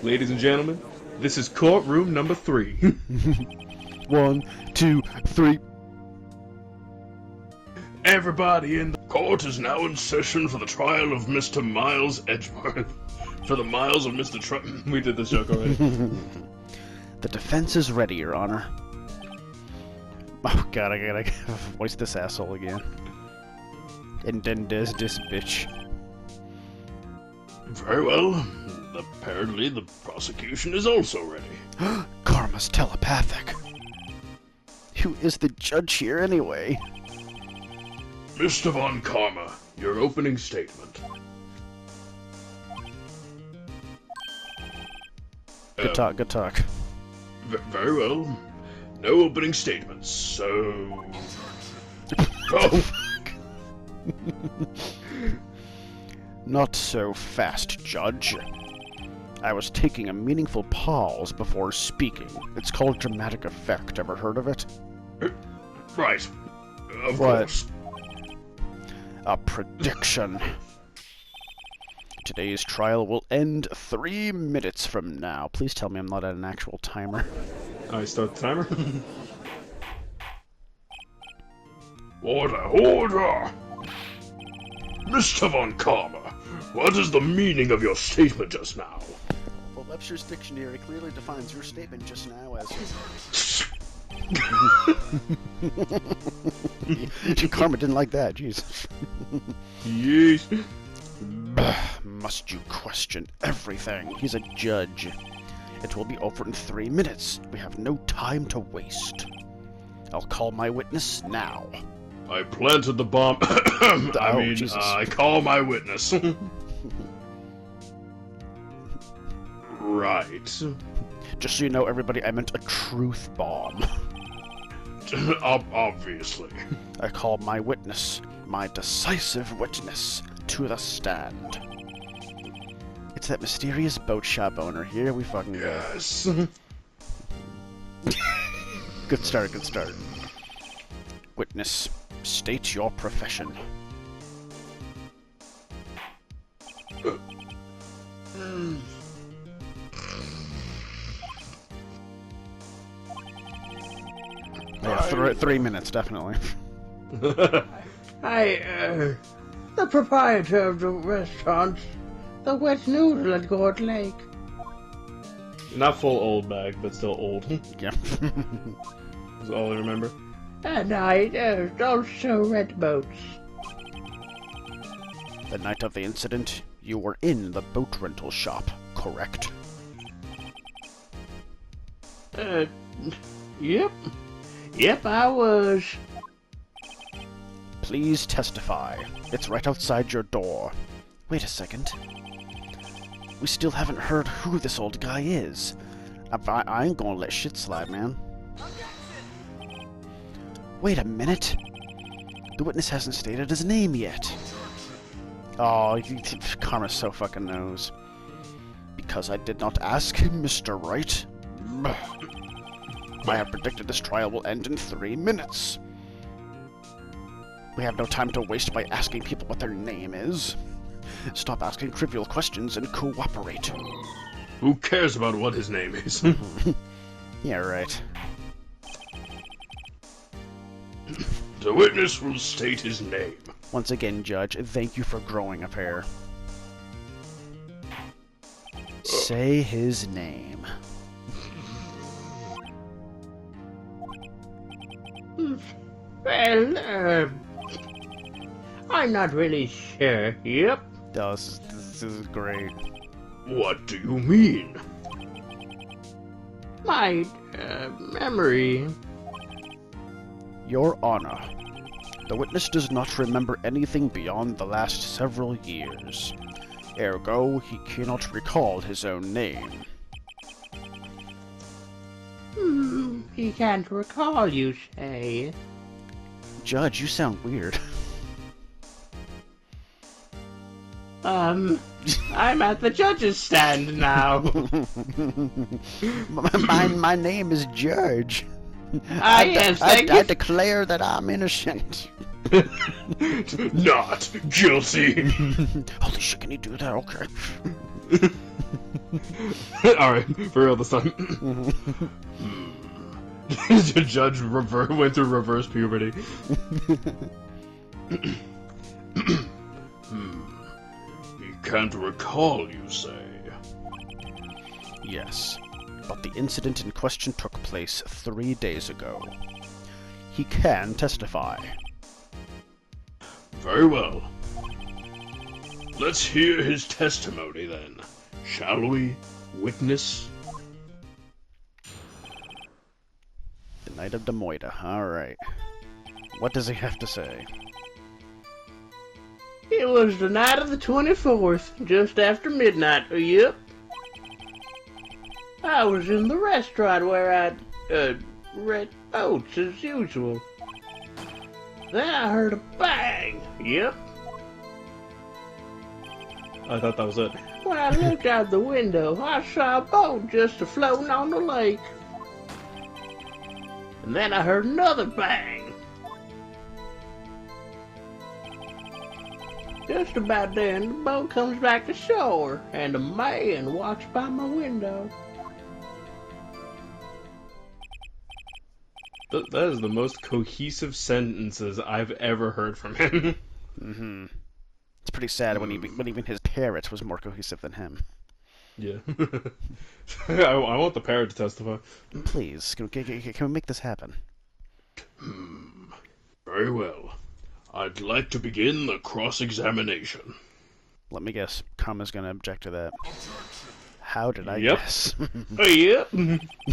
Ladies and gentlemen, this is courtroom number 3. 1, 2, 3. Everybody in the court is now in session for the trial of Mr. Miles Edgeworth. For the Miles of Mr. Trump. We did this joke already. The defense is ready, Your Honor. Oh god, I gotta voice this asshole again. And then there's this bitch. Very well. Apparently the prosecution is also ready. Karma's telepathic. Who is the judge here anyway? Mr. Von Karma, your opening statement. Good talk, good talk. Very well. No opening statements, so... Oh! Not so fast, Judge. I was taking a meaningful pause before speaking. It's called dramatic effect. Ever heard of it? Right. Of What? course. A prediction. Today's trial will end 3 minutes from now. Please tell me I'm not at an actual timer. I start the timer. Order, order! Mr. Von Karma, what is the meaning of your statement just now? Well, Webster's dictionary clearly defines your statement just now as... Karma didn't like that, jeez. Yes. Must you question everything? He's a judge. It will be over in 3 minutes. We have no time to waste. I'll call my witness now. I planted the bomb. Jesus. I call my witness. Right. Just so you know, everybody, I meant a truth bomb. Obviously. I call my witness, my decisive witness, to the stand. It's that mysterious boat shop owner. Here we fucking go. Yes. Good start, good start. Witness, state your profession. Yeah, 3 minutes, definitely. The proprietor of the restaurant, the Wet Noodle at Gourd Lake. Not full old bag, but still old. Yeah. That's all I remember. And there's also red boats. The night of the incident, you were in the boat rental shop, correct? Yep. Yep, I was. Please testify. It's right outside your door. Wait a second. We still haven't heard who this old guy is. I ain't gonna let shit slide, man. Wait a minute. The witness hasn't stated his name yet. Oh, Karma so fucking knows. Because I did not ask him, Mr. Wright. I have predicted this trial will end in 3 minutes. We have no time to waste by asking people what their name is. Stop asking trivial questions and cooperate. Who cares about what his name is? Yeah, right. The witness will state his name. Once again, Judge, thank you for growing a pair. Say his name. Well, I'm not really sure. Yep. Oh, this is great. What do you mean? My, memory. Your Honor, the witness does not remember anything beyond the last several years. Ergo, he cannot recall his own name. He can't recall, you say? Judge, you sound weird. I'm at the judge's stand now. my name is Judge. Yes, thank you. I declare that I'm innocent. Not guilty. Holy shit, can you do that? Okay. Alright, for real this time. The judge went through reverse puberty. He can't recall, you say? Yes, but the incident in question took place 3 days ago. He can testify. Very well. Let's hear his testimony then. Shall we, witness? The night of Demoida, alright. What does he have to say? It was the night of the 24th, just after midnight. Yep. I was in the restaurant where I'd, read notes as usual. Then I heard a bang. Yep. I thought that was it. When I looked out the window, I saw a boat just a-floating on the lake. And then I heard another bang. Just about then, the boat comes back to shore, and a man walks by my window. That is the most cohesive sentences I've ever heard from him. Mm-hmm. It's pretty sad when even his parrot was more cohesive than him. Yeah. I want the parrot to testify. Please, can we make this happen? Very well. I'd like to begin the cross-examination. Let me guess, Karma's gonna object to that. How did I Yep. guess? Yep.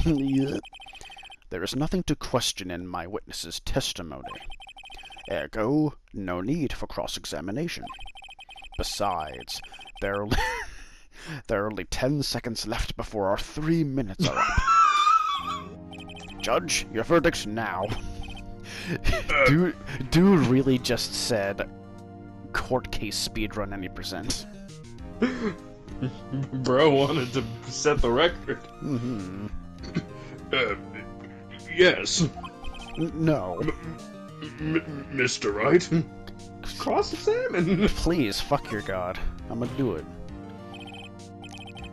Yep. There is nothing to question in my witness's testimony. Ergo, no need for cross-examination. Besides, there are only 10 seconds left before our 3 minutes are up. Judge, your verdict now. Dude really just said court case speedrun any percent. Bro wanted to set the record. Mm-hmm. Yes. No. Mr. Wright? Cross-examine. Please, fuck your god. I'm gonna do it.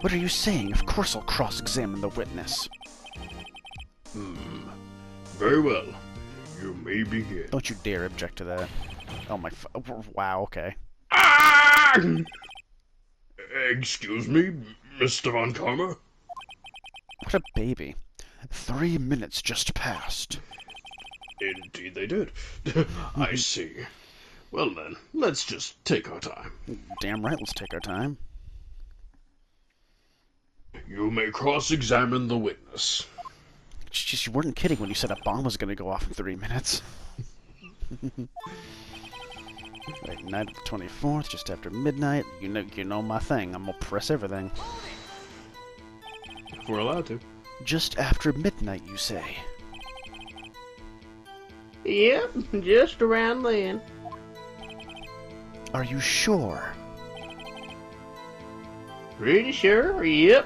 What are you saying? Of course I'll cross-examine the witness. Very well. You may begin. Don't you dare object to that. Oh my wow, okay. Ah! Excuse me, Mr. Von Karma? What a baby. 3 minutes just passed. Indeed they did. I see. Well then, let's just take our time. Damn right, let's take our time. You may cross-examine the witness. Just, you weren't kidding when you said a bomb was gonna go off in 3 minutes. Right, night of the 24th, just after midnight. You know my thing. I'm gonna press everything. If we're allowed to. Just after midnight, you say? Yep, just around then. Are you sure? Pretty sure, yep.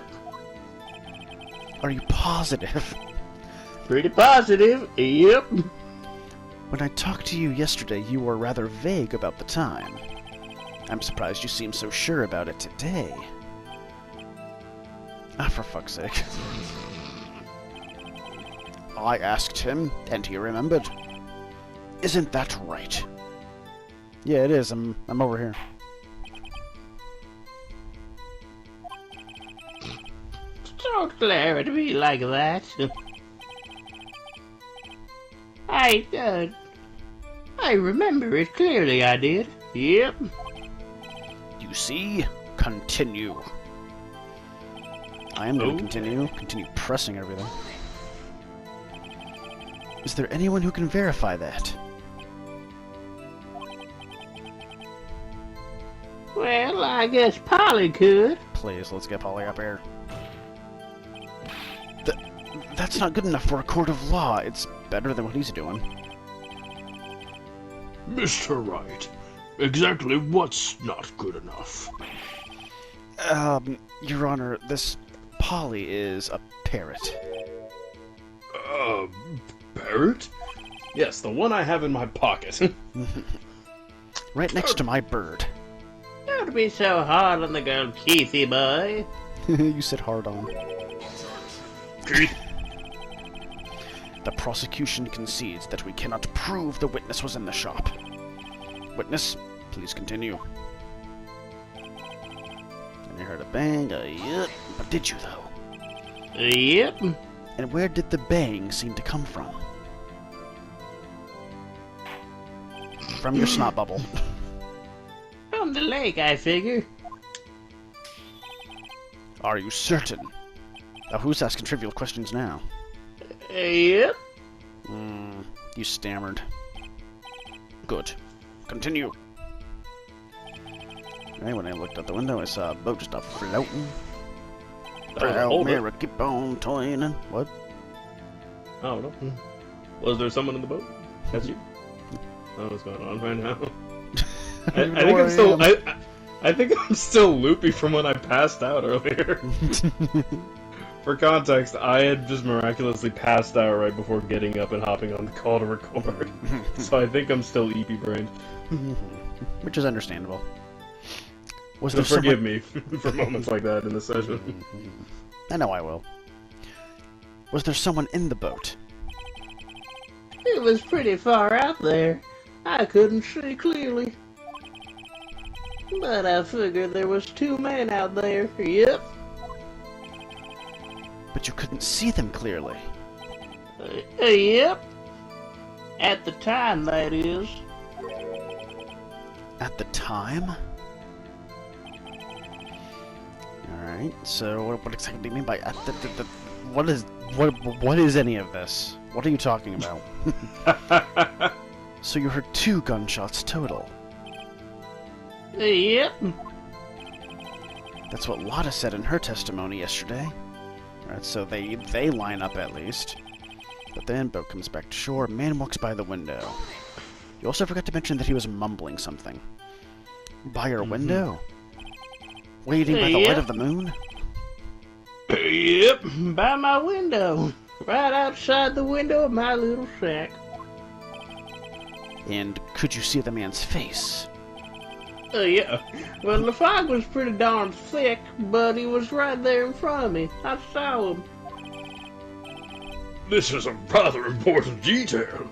Are you positive? Pretty positive, yep. When I talked to you yesterday, you were rather vague about the time. I'm surprised you seem so sure about it today. Ah, for fuck's sake. I asked him, and he remembered. Isn't that right? Yeah, it is. I'm over here. Don't glare at me like that. I remember it clearly, I did. Yep. You see? Continue. I am going to continue. Continue pressing everything. Is there anyone who can verify that? Well, I guess Polly could. Please, let's get Polly up here. That's not good enough for a court of law. It's better than what he's doing. Mr. Wright, exactly what's not good enough? Your Honor, this Polly is a parrot. Parrot? Yes, the one I have in my pocket. Right next to my bird. Don't be so hard on the girl, Keithy boy. You said hard on. Keith? The prosecution concedes that we cannot prove the witness was in the shop. Witness, please continue. And you heard a bang, yep. But did you, though? Yep. And where did the bang seem to come from? From your snot bubble. From the lake, I figure. Are you certain? Now, who's asking trivial questions now? Yep. You stammered. Good. Continue. Right, when I looked out the window, I saw a boat just floating. Proud mirror, keep on toying. What? I don't know. Was there someone in the boat? That's you? I don't know what's going on right now. I think I'm still loopy from when I passed out earlier. For context, I had just miraculously passed out right before getting up and hopping on the call to record. So I think I'm still EP brained. Which is understandable. So forgive me for moments like that in the session. I know I will. Was there someone in the boat? It was pretty far out there. I couldn't see clearly. But I figured there was 2 men out there. Yep. But you couldn't see them clearly. Yep. At the time, that is. At the time? Alright, so what exactly do you mean by at the what is any of this? What are you talking about? So you heard 2 gunshots total. Yep. That's what Lotta said in her testimony yesterday. Alright, so they line up at least. But then boat comes back to shore, man walks by the window. You also forgot to mention that he was mumbling something. By your window? Waiting by the light of the moon? Yep, by my window. Right outside the window of my little shack. And could you see the man's face? Yeah. Well, the fog was pretty darn thick, but he was right there in front of me. I saw him. This is a rather important detail.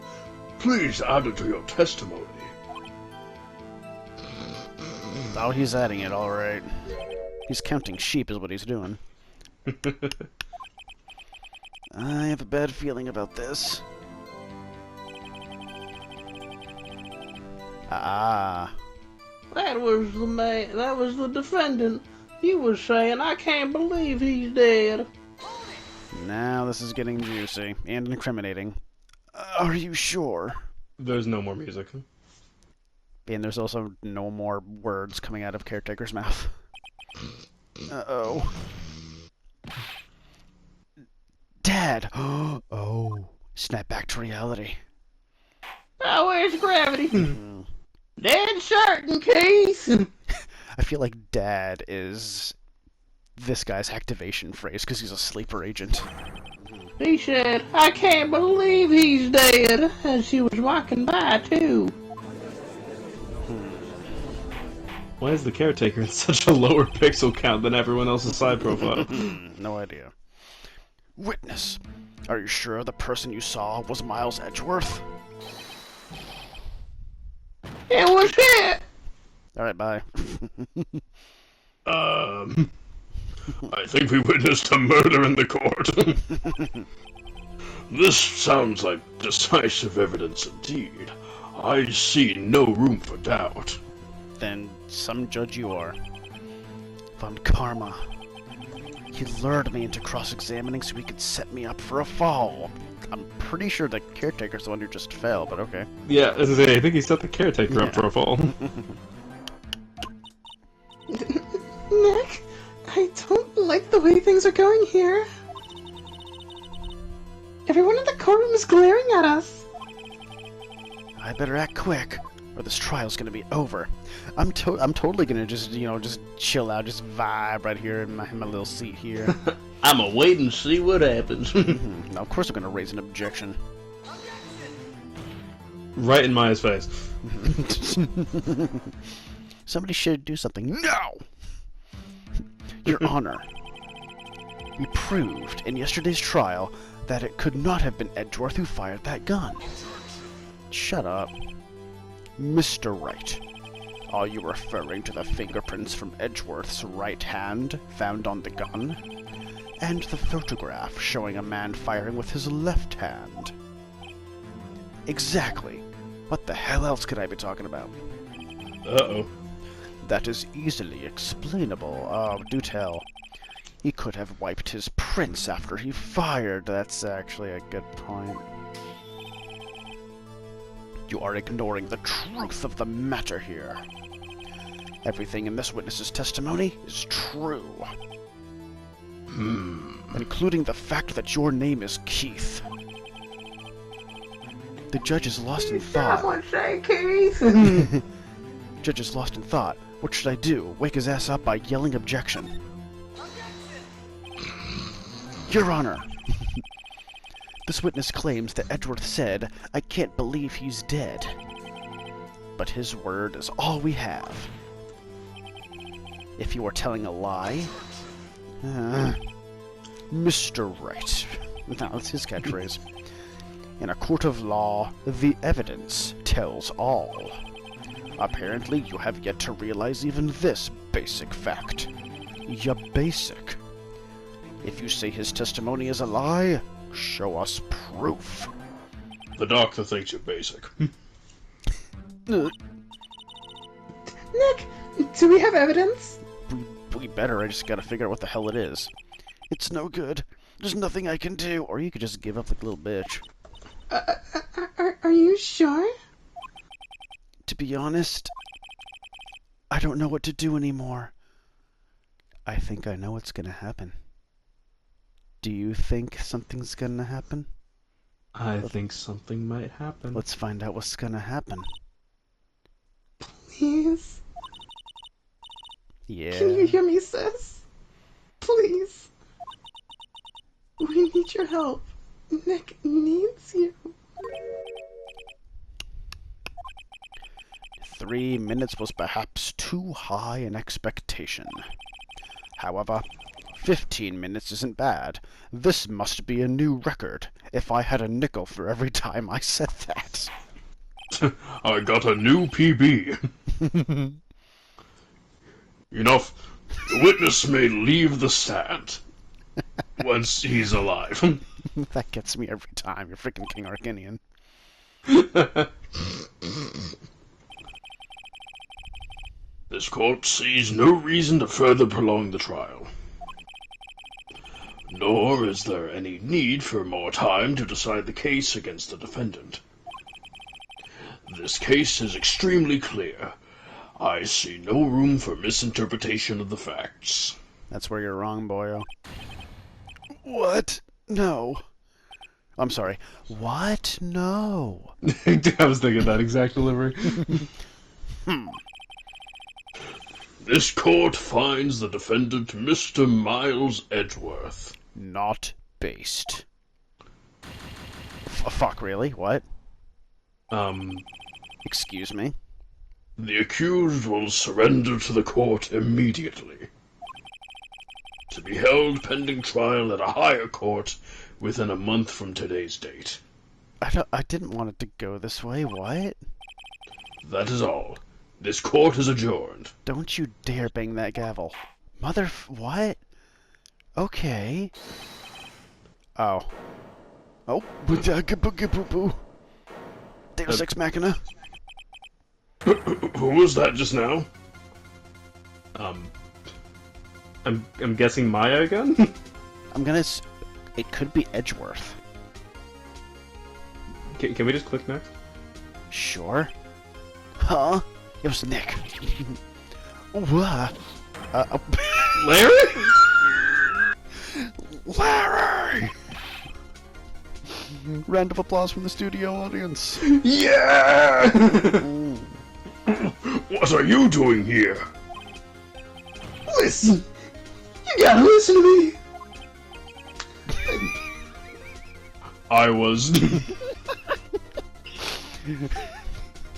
Please add it to your testimony. Oh, he's adding it, alright. He's counting sheep is what he's doing. I have a bad feeling about this. That was the man. That was the defendant. He was saying, "I can't believe he's dead." Now this is getting juicy and incriminating. Are you sure? There's no more music. And there's also no more words coming out of Caretaker's mouth. Uh-oh. Dad! Oh. Snap back to reality. Oh, where's gravity? Dead certain, Keith. I feel like Dad is this guy's activation phrase because he's a sleeper agent. He said, "I can't believe he's dead," as she was walking by, too. Why is the caretaker in such a lower pixel count than everyone else's side profile? No idea. Witness, are you sure the person you saw was Miles Edgeworth? It was him. Alright, bye. I think we witnessed a murder in the court. This sounds like decisive evidence indeed. I see no room for doubt. Then some judge you are. Von Karma. He lured me into cross-examining so he could set me up for a fall. I'm pretty sure the caretaker's the one who just fell, but okay. Yeah, I think he set the caretaker up for a fall. Nick, I don't like the way things are going here. Everyone in the courtroom is glaring at us. I better act quick, or this trial's gonna be over. I'm totally gonna just, just chill out, just vibe right here in my little seat here. I'ma wait and see what happens. Now, of course I'm gonna raise an objection. Right in Maya's face. Somebody should do something. No! Your Honor, We proved in yesterday's trial that it could not have been Edgeworth who fired that gun. Shut up. Mr. Wright, are you referring to the fingerprints from Edgeworth's right hand found on the gun? And the photograph showing a man firing with his left hand? Exactly. What the hell else could I be talking about? Uh-oh. That is easily explainable. Oh, do tell. He could have wiped his prints after he fired. That's actually a good point. You are ignoring the truth of the matter here. Everything in this witness's testimony is true. Including the fact that your name is Keith. The judge is lost in thought. Someone say Keith. Judge is lost in thought. What should I do? Wake his ass up by yelling objection. Your Honor. This witness claims that Edgeworth said, "I can't believe he's dead." But his word is all we have. If you are telling a lie... Mr. Wright. No, that's his catchphrase. In a court of law, the evidence tells all. Apparently, you have yet to realize even this basic fact. Ya basic. If you say his testimony is a lie, show us proof. The doctor thinks you're basic. Nick, do we have evidence? We better, I just gotta figure out what the hell it is. It's no good. There's nothing I can do. Or you could just give up like a little bitch. Are you sure? To be honest, I don't know what to do anymore. I think I know what's gonna happen. Do you think something's gonna happen? I think something might happen. Let's find out what's gonna happen. Please? Yeah. Can you hear me, sis? Please. We need your help. Nick needs you. 3 minutes was perhaps too high an expectation. However, 15 minutes isn't bad. This must be a new record, if I had a nickel for every time I said that. I got a new PB. Enough. The witness may leave the stand. Once he's alive. That gets me every time, you're freaking King Arcinian. This court sees no reason to further prolong the trial. Nor is there any need for more time to decide the case against the defendant. This case is extremely clear. I see no room for misinterpretation of the facts. That's where you're wrong, boyo. What? No. I'm sorry. What? No. I was thinking that exact delivery. This court finds the defendant Mr. Miles Edgeworth. Not based. Fuck, really? What? Excuse me? The accused will surrender to the court immediately. To be held pending trial at a higher court within a month from today's date. I didn't want it to go this way. What? That is all. This court is adjourned. Don't you dare bang that gavel. What? Okay. Oh. Oh. Deus Ex Machina. Who was that just now? I'm guessing Maya again? I'm gonna... It could be Edgeworth. Can we just click next? Sure. Huh? It was Nick. Larry? Larry! Round of applause from the studio audience. Yeah! What are you doing here? Listen! You gotta listen to me! I was...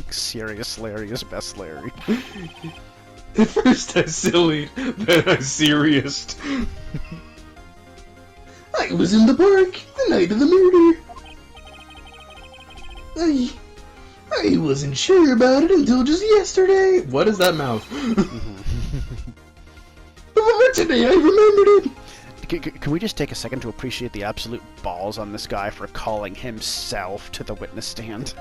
Serious Larry is best Larry. At first I silly, then I serious. I was in the park the night of the murder. I wasn't sure about it until just yesterday. What is that mouth? But today I remembered it. Can we just take a second to appreciate the absolute balls on this guy for calling himself to the witness stand?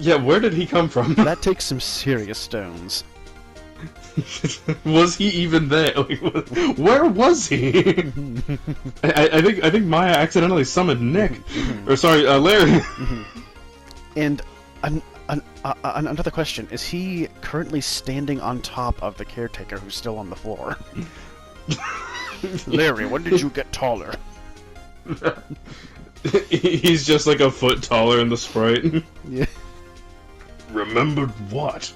Yeah, where did he come from? That takes some serious stones. Was he even there? Like, where was he? I think Maya accidentally summoned Nick, or sorry, Larry. And another question: is he currently standing on top of the caretaker who's still on the floor? Larry, when did you get taller? He's just like a foot taller in the sprite. Yeah. Remembered what?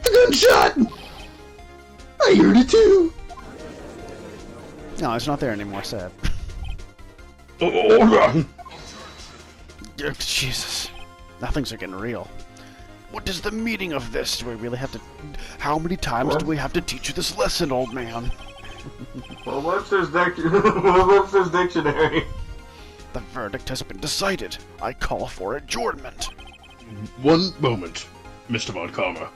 The gunshot! I heard it too. No, it's not there anymore. Sad. Hold on. Jesus. Now things are getting real. What is the meaning of this? Do we really have to... How many times do we have to teach you this lesson, old man? Well, Webster's dictionary. The verdict has been decided. I call for adjournment. One moment, Mr. Von Karma.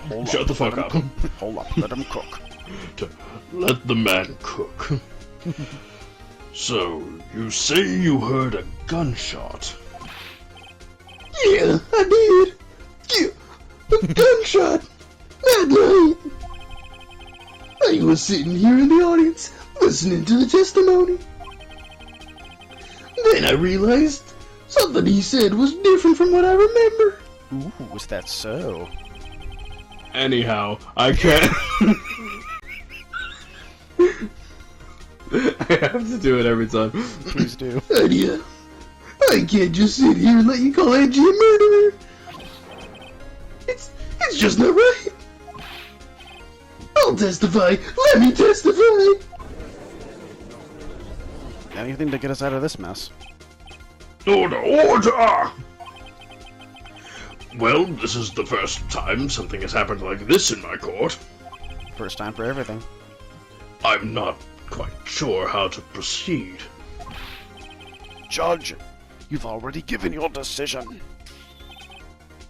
Hold Shut up, the fuck let up. him cook. Hold up, let him cook. Let the man cook. So, you say you heard a gunshot? Yeah, I did. Yeah, a gunshot. That night. I was sitting here in the audience, listening to the testimony. Then I realized something he said was different from what I remember. Ooh, is that so? Anyhow, I can't... I have to do it every time. Please do. Yeah, I can't just sit here and let you call Angie a murderer. It's just not right. I'll testify. Let me testify. Anything to get us out of this mess. Order, order! Well, this is the first time something has happened like this in my court. First time for everything. I'm not quite sure how to proceed. Judge, you've already given your decision.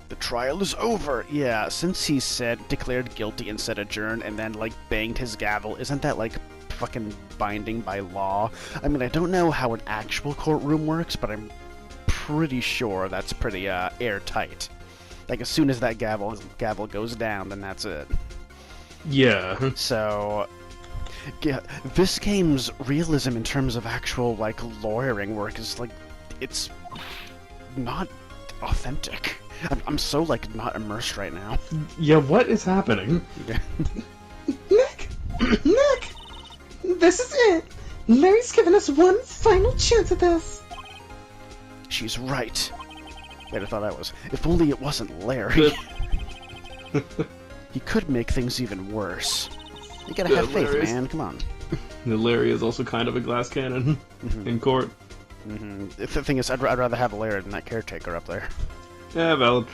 The trial is over. Yeah, since he said declared guilty and said adjourn and then like banged his gavel, isn't that like fucking binding by law? I mean, I don't know how an actual courtroom works, but I'm pretty sure that's pretty airtight. Like as soon as that gavel goes down, then that's it. Yeah. So yeah, this game's realism in terms of actual like lawyering work is like it's not authentic. I'm so like not immersed right now. Yeah, what is happening? Nick! Nick! This is it! Larry's given us one final chance at this. She's right. Wait, I thought I was. If only it wasn't Larry. He could make things even worse. You gotta have faith, Larry's... man. Come on. Larry is also kind of a glass cannon in court. The thing is, I'd rather have Larry than that caretaker up there. Yeah, valid.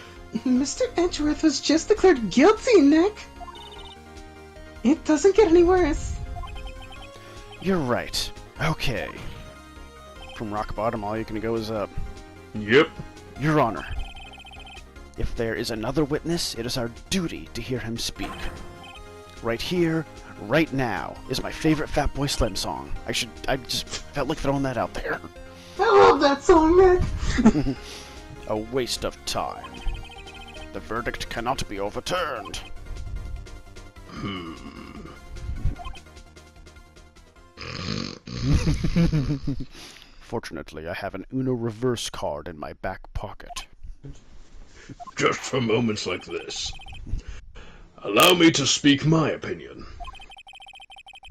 Mr. Edgeworth was just declared guilty, Nick. It doesn't get any worse. You're right. Okay. From rock bottom, all you can go is up. Yep. Your Honor, if there is another witness, it is our duty to hear him speak. Right here, right now, is my favorite Fatboy Slim song. I just felt like throwing that out there. I love that song, Nick. A waste of time. The verdict cannot be overturned. Fortunately, I have an Uno reverse card in my back pocket. Just for moments like this, allow me to speak my opinion.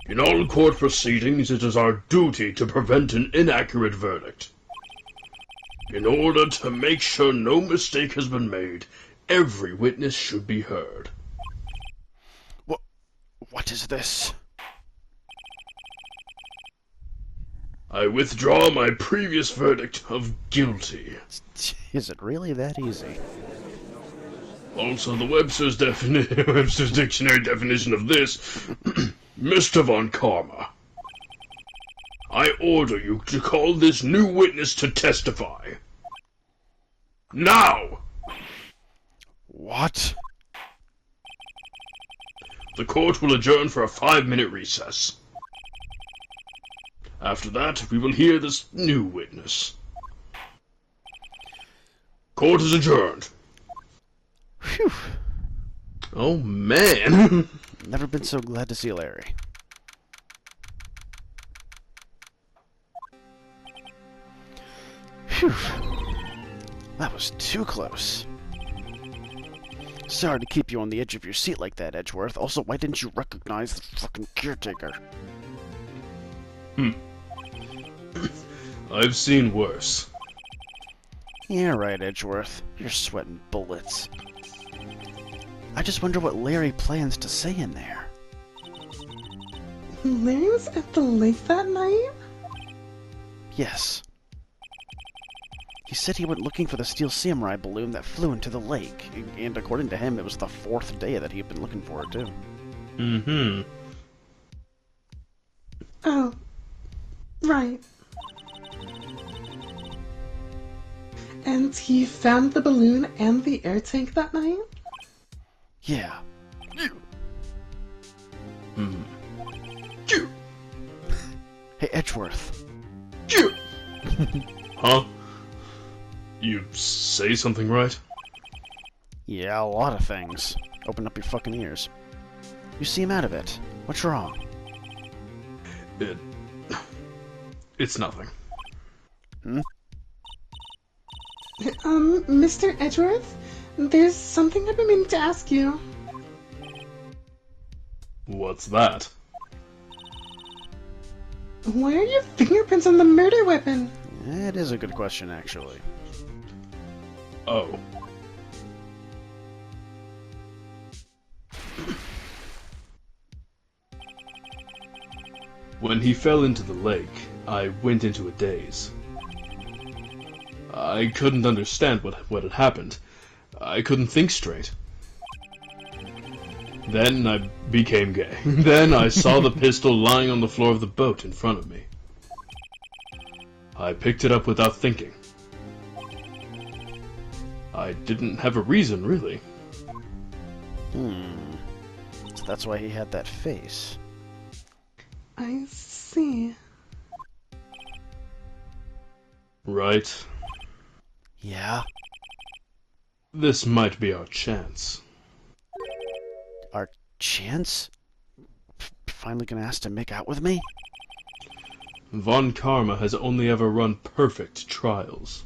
In all court proceedings, it is our duty to prevent an inaccurate verdict. In order to make sure no mistake has been made, every witness should be heard. What is this? I withdraw my previous verdict of guilty. Is it really that easy? Also, the Webster's dictionary definition of this, Mr. Von Karma. I order you to call this new witness to testify. Now! What? The court will adjourn for a 5-minute recess. After that, we will hear this new witness. Court is adjourned. Phew. Oh, man. Never been so glad to see Larry. Phew. That was too close. Sorry to keep you on the edge of your seat like that, Edgeworth. Also, why didn't you recognize the fucking caretaker? I've seen worse. Yeah, right, Edgeworth. You're sweating bullets. I just wonder what Larry plans to say in there. Larry was at the lake that night? Yes. He said he went looking for the steel samurai balloon that flew into the lake, and according to him, it was the 4th day that he had been looking for it, too. Mm-hmm. Oh. Right. And he found the balloon and the air tank that night? Yeah. Hey, Edgeworth. Huh? You say something right? Yeah, a lot of things. Open up your fucking ears. You seem out of it. What's wrong? It's nothing. Mr. Edgeworth? There's something I've been meaning to ask you. What's that? Why are your fingerprints on the murder weapon? It is a good question, actually. Oh. When he fell into the lake, I went into a daze. I couldn't understand what had happened. I couldn't think straight. Then I became gay. Then I saw the pistol lying on the floor of the boat in front of me. I picked it up without thinking. I didn't have a reason, really. So that's why he had that face. I see. Right? Yeah? This might be our chance. Our chance? Finally gonna ask to make out with me? Von Karma has only ever run perfect trials.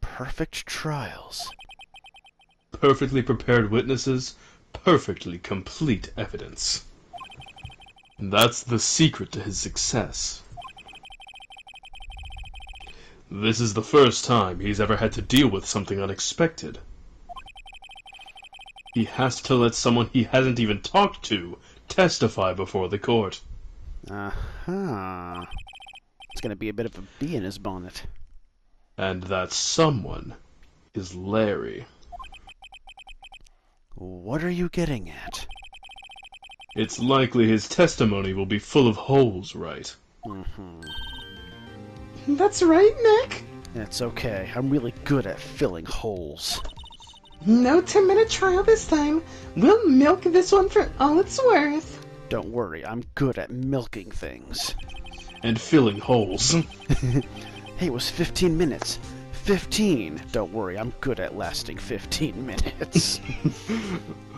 Perfect trials. Perfectly prepared witnesses, perfectly complete evidence. And that's the secret to his success. This is the first time he's ever had to deal with something unexpected. He has to let someone he hasn't even talked to testify before the court. Uh-huh. It's gonna be a bit of a bee in his bonnet. And that someone is Larry. What are you getting at? It's likely his testimony will be full of holes, right? That's right, Nick. It's okay. I'm really good at filling holes. No 10-minute trial this time. We'll milk this one for all it's worth. Don't worry, I'm good at milking things. And filling holes. Hey, it was 15 minutes. 15! Don't worry, I'm good at lasting 15 minutes.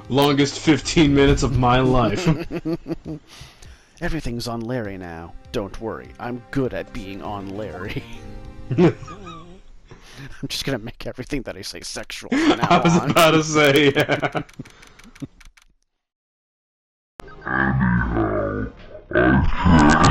Longest 15 minutes of my life. Everything's on Larry now. Don't worry, I'm good at being on Larry. I'm just gonna make everything that I say sexual from now I was on. about to say, yeah. Anyhow, I can't